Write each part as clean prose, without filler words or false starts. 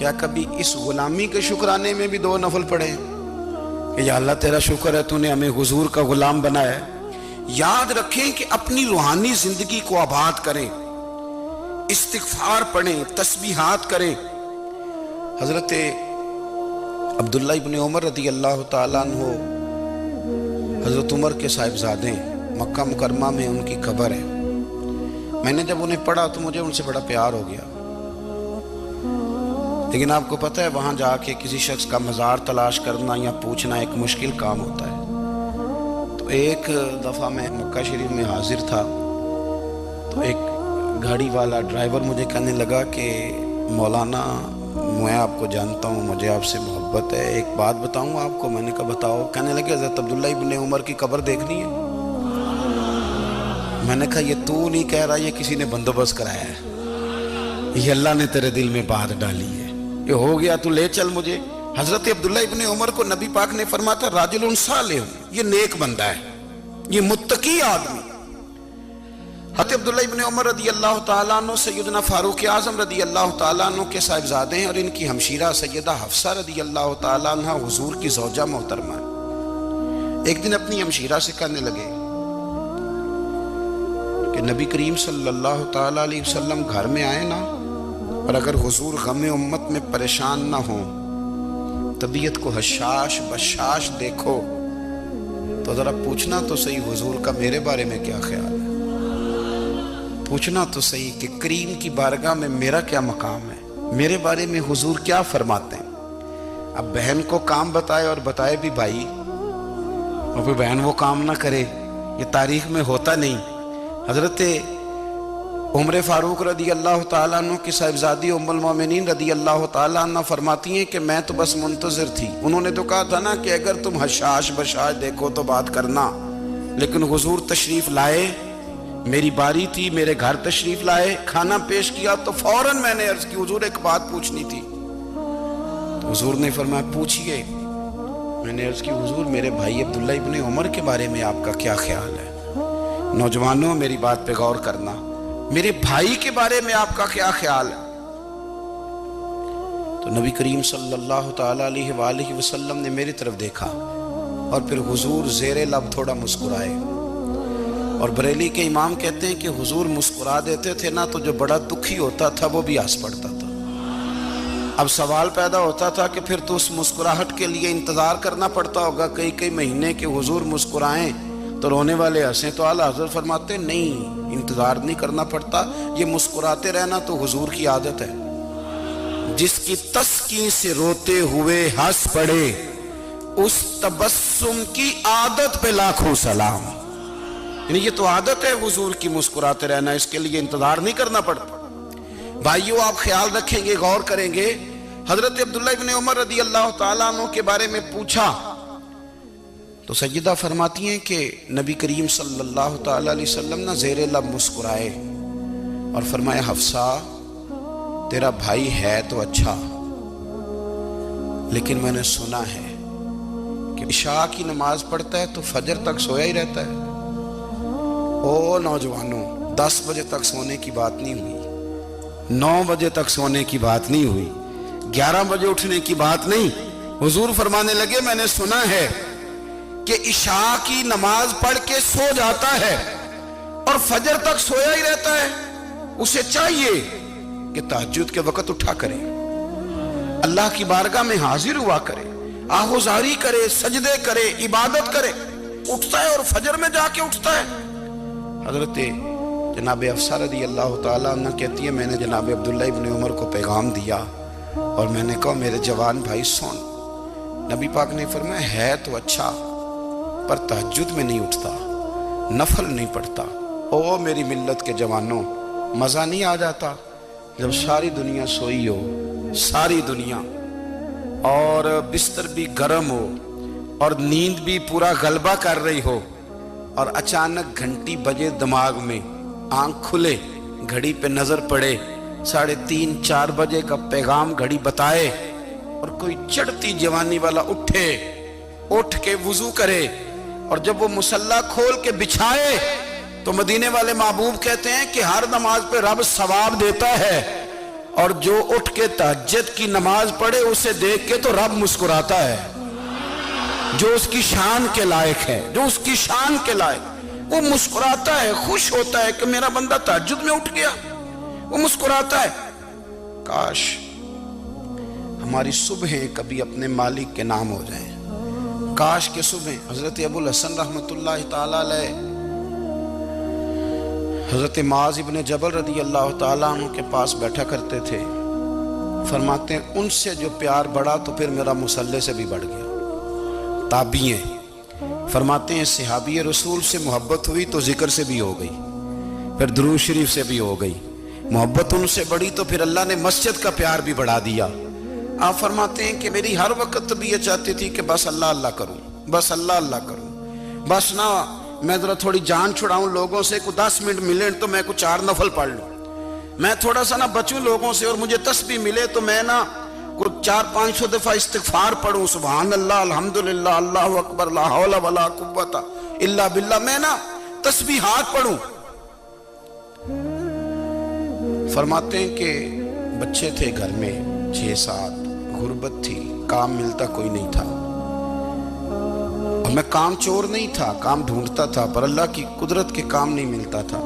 کیا کبھی اس غلامی کے شکرانے میں بھی 2 نفل پڑھے کہ یا اللہ تیرا شکر ہے تو نے ہمیں حضور کا غلام بنایا ہے؟ یاد رکھیں کہ اپنی روحانی زندگی کو آباد کریں، استغفار پڑھیں، تسبیحات کریں۔ حضرت عبداللہ ابن عمر رضی اللہ تعالیٰ عنہ حضرت عمر کے صاحبزادے، مکہ مکرمہ میں ان کی قبر ہے۔ میں نے جب انہیں پڑھا تو مجھے ان سے بڑا پیار ہو گیا، لیکن آپ کو پتہ ہے وہاں جا کے کسی شخص کا مزار تلاش کرنا یا پوچھنا ایک مشکل کام ہوتا ہے۔ تو ایک دفعہ میں مکہ شریف میں حاضر تھا تو ایک گاڑی والا ڈرائیور مجھے کہنے لگا کہ مولانا میں آپ کو جانتا ہوں، مجھے آپ سے محبت ہے، ایک بات بتاؤں آپ کو؟ میں نے کہا بتاؤ۔ کہنے لگے حضرت عبداللہ ابن عمر کی قبر دیکھنی ہے۔ میں نے کہا یہ تو نہیں کہہ رہا، یہ کسی نے بندوبست کرایا ہے، یہ اللہ نے تیرے دل میں بات ڈالی ہے، یہ ہو گیا تو لے چل مجھے۔ حضرت عبداللہ ابن عمر کو نبی پاک نے فرمایا تھا راجل صالح، یہ نیک بندہ ہے، یہ متقی آدمی۔ حضرت عبداللہ ابن عمر رضی اللہ تعالیٰ عنہ سیدنا فاروق اعظم رضی اللہ تعالیٰ عنہ کے صاحبزادے ہیں، اور ان کی ہمشیرہ سیدہ حفصہ رضی اللہ تعالیٰ عنہ حضور کی زوجہ محترمہ ہے۔ ایک دن اپنی ہمشیرہ سے کہنے لگے کہ نبی کریم صلی اللہ تعالیٰ علیہ وسلم گھر میں آئے نا، اور اگر حضور غم امت میں پریشان نہ ہوں، طبیعت کو حشاش بشاش دیکھو تو ذرا پوچھنا تو صحیح حضور کا میرے بارے میں کیا خیال ہے، پوچھنا تو صحیح کہ کریم کی بارگاہ میں میرا کیا مقام ہے، میرے بارے میں حضور کیا فرماتے ہیں۔ اب بہن کو کام بتائے اور بتائے بھی بھائی، اور پھر بہن وہ کام نہ کرے، یہ تاریخ میں ہوتا نہیں۔ حضرت عمر فاروق رضی اللہ تعالیٰ عنہ کی صاحبزادی ام المومنین رضی اللہ تعالیٰ عنہ فرماتی ہیں کہ میں تو بس منتظر تھی، انہوں نے تو کہا تھا نا کہ اگر تم حشاش بشاش دیکھو تو بات کرنا، لیکن حضور تشریف لائے، میری باری تھی، میرے گھر تشریف لائے، کھانا پیش کیا تو فوراً میں نے عرض کی حضور ایک بات پوچھنی تھی۔ تو حضور نے فرمایا پوچھئے۔ میں نے عرض کی حضور میرے بھائی عبداللہ ابن عمر کے بارے میں آپ کا کیا خیال ہے؟ نوجوانوں میری بات پہ غور کرنا، میرے بھائی کے بارے میں آپ کا کیا خیال ہے؟ تو نبی کریم صلی اللہ تعالیٰ علیہ وآلہ وسلم نے میری طرف دیکھا اور پھر حضور زیر لب تھوڑا مسکرائے، اور بریلی کے امام کہتے ہیں کہ حضور مسکرا دیتے تھے نا تو جو بڑا دکھی ہوتا تھا وہ بھی ہنس پڑتا تھا۔ اب سوال پیدا ہوتا تھا کہ پھر تو اس مسکراہٹ کے لیے انتظار کرنا پڑتا ہوگا کئی مہینے کہ حضور مسکرائیں تو رونے والے ہنسیں، تو اعلیٰ حضرت فرماتے نہیں، انتظار نہیں کرنا پڑتا، یہ مسکراتے رہنا تو حضور کی عادت ہے۔ جس کی تسکین سے روتے ہوئے ہنس پڑے اس تبسم کی عادت پہ لاکھوں سلام، یعنی یہ تو عادت ہے حضور کی مسکراتے رہنا، اس کے لیے انتظار نہیں کرنا پڑتا۔ بھائیو آپ خیال رکھیں گے، غور کریں گے، حضرت عبداللہ ابن عمر رضی اللہ تعالیٰ عنہ کے بارے میں پوچھا تو سیدہ فرماتی ہیں کہ نبی کریم صلی اللہ تعالیٰ علیہ وسلم نہ زیر لب مسکرائے اور فرمایا حفصہ تیرا بھائی ہے تو اچھا، لیکن میں نے سنا ہے کہ عشاء کی نماز پڑھتا ہے تو فجر تک سویا ہی رہتا ہے۔ او نوجوانوں، 10 بجے تک سونے کی بات نہیں ہوئی، 9 بجے تک سونے کی بات نہیں ہوئی، 11 بجے اٹھنے کی بات نہیں۔ حضور فرمانے لگے میں نے سنا ہے کہ عشاء کی نماز پڑھ کے سو جاتا ہے اور فجر تک سویا ہی رہتا ہے، اسے چاہیے کہ تہجد کے وقت اٹھا کرے، اللہ کی بارگاہ میں حاضر ہوا کرے، آہوزاری کرے، سجدے کرے، عبادت کرے، اٹھتا ہے اور فجر میں جا کے اٹھتا ہے۔ حضرت جناب حفصہ رضی اللہ تعالیٰ عنہ کہتی ہے میں نے جناب عبداللہ ابن عمر کو پیغام دیا اور میں نے کہا میرے جوان بھائی سن، نبی پاک نے فرمایا ہے تو اچھا پر تہجد میں نہیں اٹھتا، نفل نہیں پڑھتا۔ او میری ملت کے جوانوں، مزہ نہیں آ جاتا جب ساری دنیا سوئی ہو، ساری دنیا، اور بستر بھی گرم ہو اور نیند بھی پورا غلبہ کر رہی ہو، اور اچانک گھنٹی بجے دماغ میں، آنکھ کھلے، گھڑی پہ نظر پڑے، 3:30 4 بجے کا پیغام گھڑی بتائے، اور کوئی چڑھتی جوانی والا اٹھ کے وضو کرے، اور جب وہ مصلی کھول کے بچھائے تو مدینے والے محبوب کہتے ہیں کہ ہر نماز پہ رب ثواب دیتا ہے، اور جو اٹھ کے تہجد کی نماز پڑھے اسے دیکھ کے تو رب مسکراتا ہے، جو اس کی شان کے لائق ہے، جو اس کی شان کے لائق، وہ مسکراتا ہے، خوش ہوتا ہے کہ میرا بندہ تہجد میں اٹھ گیا، وہ مسکراتا ہے۔ کاش ہماری صبحیں کبھی اپنے مالک کے نام ہو جائیں، کاش کے صبح۔ حضرت ابو الحسن رحمت اللہ تعالی علیہ حضرت معاذ ابن جبل رضی اللہ تعالیٰ عنہ کے پاس بیٹھا کرتے تھے، فرماتے ہیں ان سے جو پیار بڑھا تو پھر میرا مصلی سے بھی بڑھ گیا۔ تابعی ہیں، فرماتے ہیں صحابی رسول سے محبت ہوئی تو ذکر سے بھی ہو گئی، پھر درود شریف سے بھی ہو گئی، محبت ان سے بڑھی تو پھر اللہ نے مسجد کا پیار بھی بڑھا دیا۔ آپ فرماتے ہیں کہ میری ہر وقت طبیعت یہ چاہتی تھی کہ بس اللہ اللہ کروں، بس اللہ اللہ کروں، بس نہ میں ذرا تھوڑی جان چھڑاؤں لوگوں سے، کو 10 منٹ ملے تو میں کو 4 نفل پڑھ لوں، میں تھوڑا سا نہ بچوں لوگوں سے، اور مجھے تسبیح ملے تو میں نہ کو 400-500 دفعہ استغفار پڑھوں، سبحان اللہ، الحمدللہ، اللہ اکبر، لا حول ولا قوت الا باللہ، میں نہ تسبیحات پڑھوں۔ فرماتے ہیں کہ بچے تھے گھر میں 6-7، غربت تھی، کام ملتا کوئی نہیں تھا، اور میں کام چور نہیں تھا، کام ڈھونڈتا تھا، پر اللہ کی قدرت کے کام نہیں ملتا تھا۔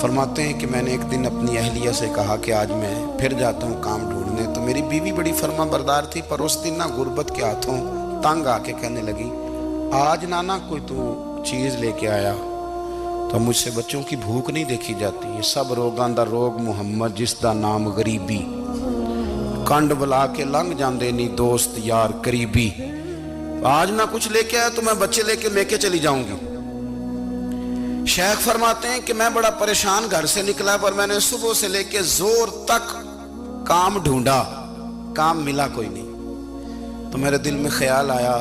فرماتے ہیں کہ میں نے ایک دن اپنی اہلیہ سے کہا کہ آج میں پھر جاتا ہوں کام ڈھونڈنے، تو میری بیوی بڑی فرما بردار تھی، پر اس دن نہ غربت کے ہاتھوں تنگ آ کے کہنے لگی آج نانا کوئی تو چیز لے کے آیا، تو مجھ سے بچوں کی بھوک نہیں دیکھی جاتی، یہ سب روگاں دا روگ محمد جس دا نام غریبی، کنڈ بلا کے لنگ جاندے نہیں دوست یار قریبی، آج نہ کچھ لے کے آیا تو میں بچے لے کے چلی جاؤں گی۔ شیخ فرماتے ہیں کہ میں بڑا پریشان گھر سے نکلا، پر میں نے صبح سے لے کے زور تک کام ڈھونڈا، کام ملا کوئی نہیں، تو میرے دل میں خیال آیا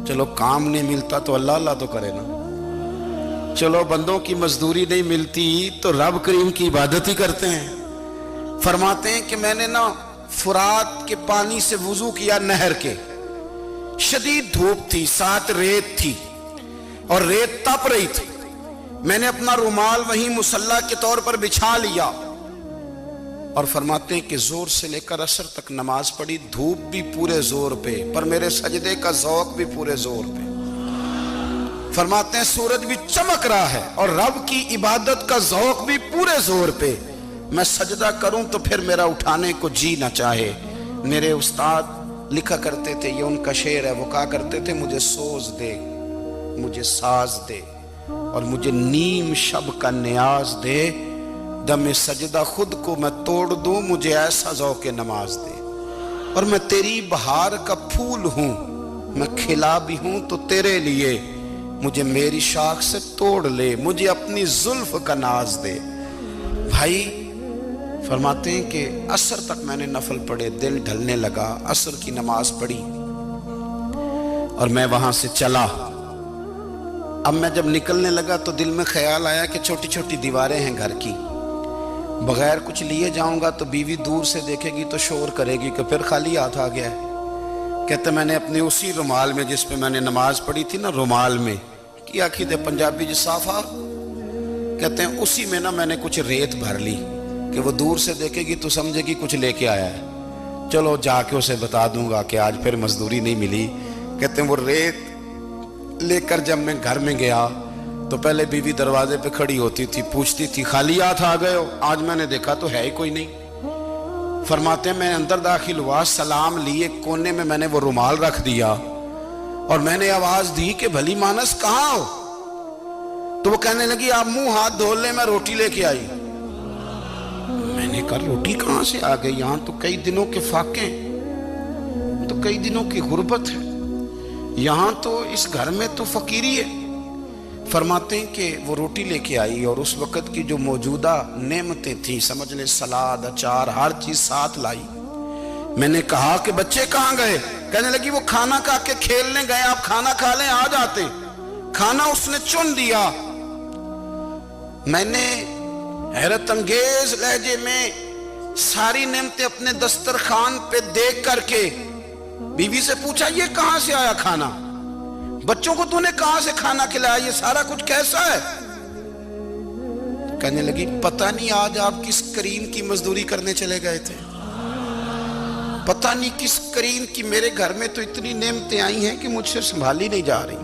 چلو کام نہیں ملتا تو اللہ اللہ تو کرے نا، چلو بندوں کی مزدوری نہیں ملتی تو رب کریم کی عبادت ہی کرتے ہیں۔ فرماتے ہیں کہ میں نے نا فرات کے پانی سے وضو کیا، نہر کے، شدید دھوپ تھی، ساتھ ریت تھی اور ریت تپ رہی تھی، میں نے اپنا رومال وہیں مصلی کے طور پر بچھا لیا، اور فرماتے ہیں کہ زور سے لے کر عصر تک نماز پڑھی، دھوپ بھی پورے زور پہ، پر میرے سجدے کا ذوق بھی پورے زور پہ۔ فرماتے ہیں سورج بھی چمک رہا ہے اور رب کی عبادت کا ذوق بھی پورے زور پہ، میں سجدہ کروں تو پھر میرا اٹھانے کو جی نہ چاہے۔ میرے استاد لکھا کرتے تھے، یہ ان کا شعر ہے، وہ کہا کرتے تھے مجھے سوز دے، مجھے ساز دے، اور مجھے نیم شب کا نیاز دے، دم سجدہ خود کو میں توڑ دوں، مجھے ایسا ذوق نماز دے، اور میں تیری بہار کا پھول ہوں، میں کھلا بھی ہوں تو تیرے لیے، مجھے میری شاخ سے توڑ لے، مجھے اپنی زلف کا ناز دے۔ بھائی فرماتے ہیں کہ عصر تک میں نے نفل پڑھے، دل ڈھلنے لگا، عصر کی نماز پڑھی اور میں وہاں سے چلا۔ اب میں جب نکلنے لگا تو دل میں خیال آیا کہ چھوٹی چھوٹی دیواریں ہیں گھر کی، بغیر کچھ لیے جاؤں گا تو بیوی دور سے دیکھے گی تو شور کرے گی کہ پھر خالی ہاتھ آ گیا ہے۔ کہتے میں نے اپنے اسی رومال میں جس پہ میں نے نماز پڑھی تھی نا، رومال میں کی آخی دے پنجابی جسافہ، کہتے ہیں اسی میں نا میں نے کچھ ریت بھر لی کہ وہ دور سے دیکھے گی تو سمجھے گی کچھ لے کے آیا ہے، چلو جا کے اسے بتا دوں گا کہ آج پھر مزدوری نہیں ملی۔ کہتے ہیں وہ ریت لے کر جب میں گھر میں گیا تو پہلے بیوی دروازے پہ کھڑی ہوتی تھی، پوچھتی تھی خالی ہاتھ آ گئے ہو؟ آج میں نے دیکھا تو ہے ہی کوئی نہیں۔ فرماتے ہیں میں اندر داخل ہوا، سلام لیے، کونے میں میں نے وہ رومال رکھ دیا اور میں نے آواز دی کہ بھلی مانس کہاں ہو؟ تو وہ کہنے لگی آپ منہ ہاتھ دھو لیں، میں روٹی لے کے آئی۔ میں نے کہا روٹی کہاں سے آ گئی؟ یہاں تو کئی دنوں کے فاقے، تو کئی دنوں کی غربت ہے، یہاں تو اس گھر میں تو فقیری ہے۔ فرماتے ہیں کہ وہ روٹی لے کے آئی اور اس وقت کی جو موجودہ نعمتیں تھیں، سمجھ لیں سلاد، اچار، ہر چیز ساتھ لائی۔ میں نے کہا کہ بچے کہاں گئے؟ کہنے لگی وہ کھانا کھا کے کھیلنے گئے، آپ کھانا کھا لیں آ جاتے۔ کھانا اس نے چن دیا۔ میں نے حیرت انگیز لہجے میں ساری نعمتیں اپنے دسترخوان پہ دیکھ کر کے بیوی سے پوچھا یہ کہاں سے آیا کھانا؟ بچوں کو تو نے کہاں سے کھانا کھلایا؟ یہ سارا کچھ کیسا ہے؟ کہنے لگی پتہ نہیں آج آپ کس کریم کی مزدوری کرنے چلے گئے تھے، پتہ نہیں کس کریم کی، میرے گھر میں تو اتنی نعمتیں آئی ہیں کہ مجھ سے سنبھالی نہیں جا رہی،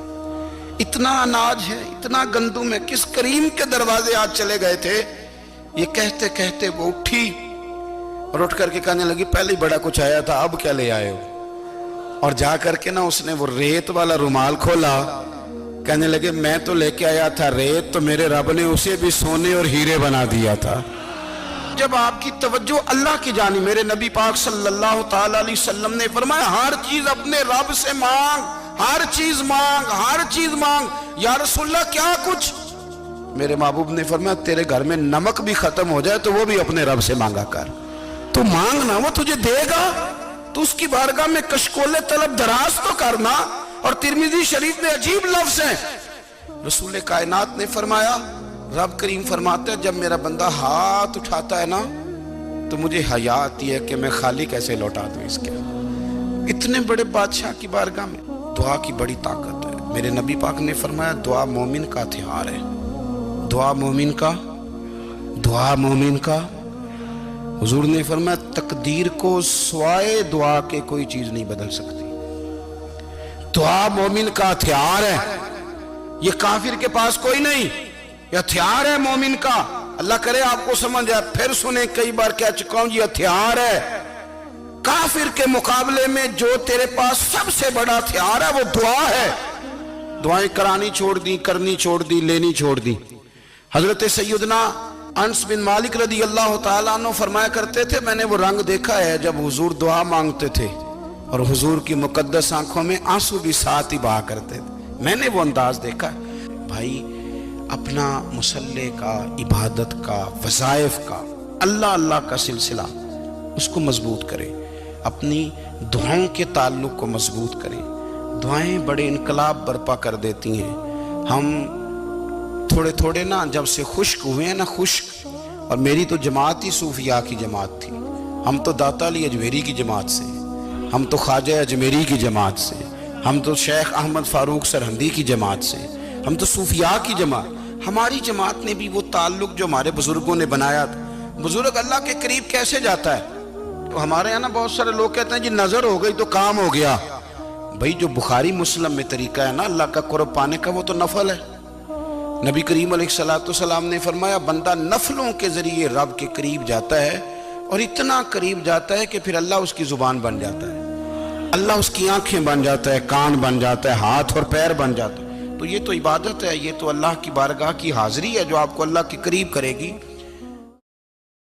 اتنا اناج ہے، اتنا گندم ہے، کس کریم کے دروازے آج چلے گئے تھے۔ یہ کہتے کہتے وہ اٹھی اور اٹھ کر کے کہنے لگی پہلے ہی بڑا کچھ آیا تھا، اب کیا لے آئے ہو؟ اور جا کر کے نا اس نے وہ ریت والا رومال کھولا، کہنے لگے میں تو لے کے آیا تھا ریت، تو میرے رب نے اسے بھی سونے اور ہیرے بنا دیا تھا۔ جب آپ کی توجہ اللہ کی جانب، میرے نبی پاک صلی اللہ تعالی علیہ وسلم نے فرمایا ہر چیز اپنے رب سے مانگ، ہر چیز مانگ، ہر چیز مانگ۔ یا رسول اللہ کیا کچھ؟ میرے محبوب نے فرمایا تیرے گھر میں نمک بھی ختم ہو جائے تو وہ بھی اپنے رب سے مانگا کر، تو مانگنا وہ تجھے دے گا، تو اس کی بارگاہ میں کشکول طلب دراز تو کرنا۔ اور ترمذی شریف میں عجیب لفظ ہے، رسول کائنات نے فرمایا، رب کریم فرماتا ہے جب میرا بندہ ہاتھ اٹھاتا ہے نا تو مجھے حیا آتی ہے کہ میں خالی کیسے لوٹا دوں اس کے۔ اتنے بڑے بادشاہ کی بارگاہ میں دعا کی بڑی طاقت ہے۔ میرے نبی پاک نے فرمایا دعا مومن کا ہتھیار ہے، دعا مومن کا، دعا مومن کا۔ حضور نے فرمایا تقدیر کو سوائے دعا کے کوئی چیز نہیں بدل سکتی۔ دعا مومن کا ہتھیار ہے، یہ کافر کے پاس کوئی نہیں، یہ ہتھیار ہے مومن کا۔ اللہ کرے آپ کو سمجھ آئے، پھر سنیں، کئی بار کہہ چکا ہوں یہ ہتھیار ہے۔ کافر کے مقابلے میں جو تیرے پاس سب سے بڑا ہتھیار ہے وہ دعا ہے۔ دعائیں کرانی چھوڑ دی، کرنی چھوڑ دی، لینی چھوڑ دی۔ حضرت سیدنا انس بن مالک رضی اللہ تعالیٰ عنہ فرمایا کرتے تھے میں نے وہ رنگ دیکھا ہے جب حضور دعا مانگتے تھے اور حضور کی مقدس آنکھوں میں آنسو بھی ساتھ ہی بہا کرتے تھے، میں نے وہ انداز دیکھا ہے۔ بھائی اپنا مصلی کا، عبادت کا، وظائف کا، اللہ اللہ کا سلسلہ اس کو مضبوط کریں، اپنی دعاؤں کے تعلق کو مضبوط کریں۔ دعائیں بڑے انقلاب برپا کر دیتی ہیں۔ ہم تھوڑے تھوڑے نا جب سے خشک ہوئے ہیں نا، خشک، اور میری تو جماعت ہی صوفیاء کی جماعت تھی، ہم تو داتا علی اجمیری کی جماعت سے، ہم تو خواجہ اجمیری کی جماعت سے، ہم تو شیخ احمد فاروق سرہندی کی جماعت سے، ہم تو صوفیاء کی جماعت۔ ہماری جماعت نے بھی وہ تعلق جو ہمارے بزرگوں نے بنایا تھا۔ بزرگ اللہ کے قریب کیسے جاتا ہے؟ تو ہمارے یہاں نا بہت سارے لوگ کہتے ہیں جی نظر ہو گئی تو کام ہو گیا۔ بھائی جو بخاری مسلم میں طریقہ ہے نا اللہ کا قرب پانے کا وہ تو نفل ہے۔ نبی کریم علیہ السلام نے فرمایا بندہ نفلوں کے ذریعے رب کے قریب جاتا ہے، اور اتنا قریب جاتا ہے کہ پھر اللہ اس کی زبان بن جاتا ہے، اللہ اس کی آنکھیں بن جاتا ہے، کان بن جاتا ہے، ہاتھ اور پیر بن جاتا ہے۔ تو یہ تو عبادت ہے، یہ تو اللہ کی بارگاہ کی حاضری ہے جو آپ کو اللہ کے قریب کرے گی۔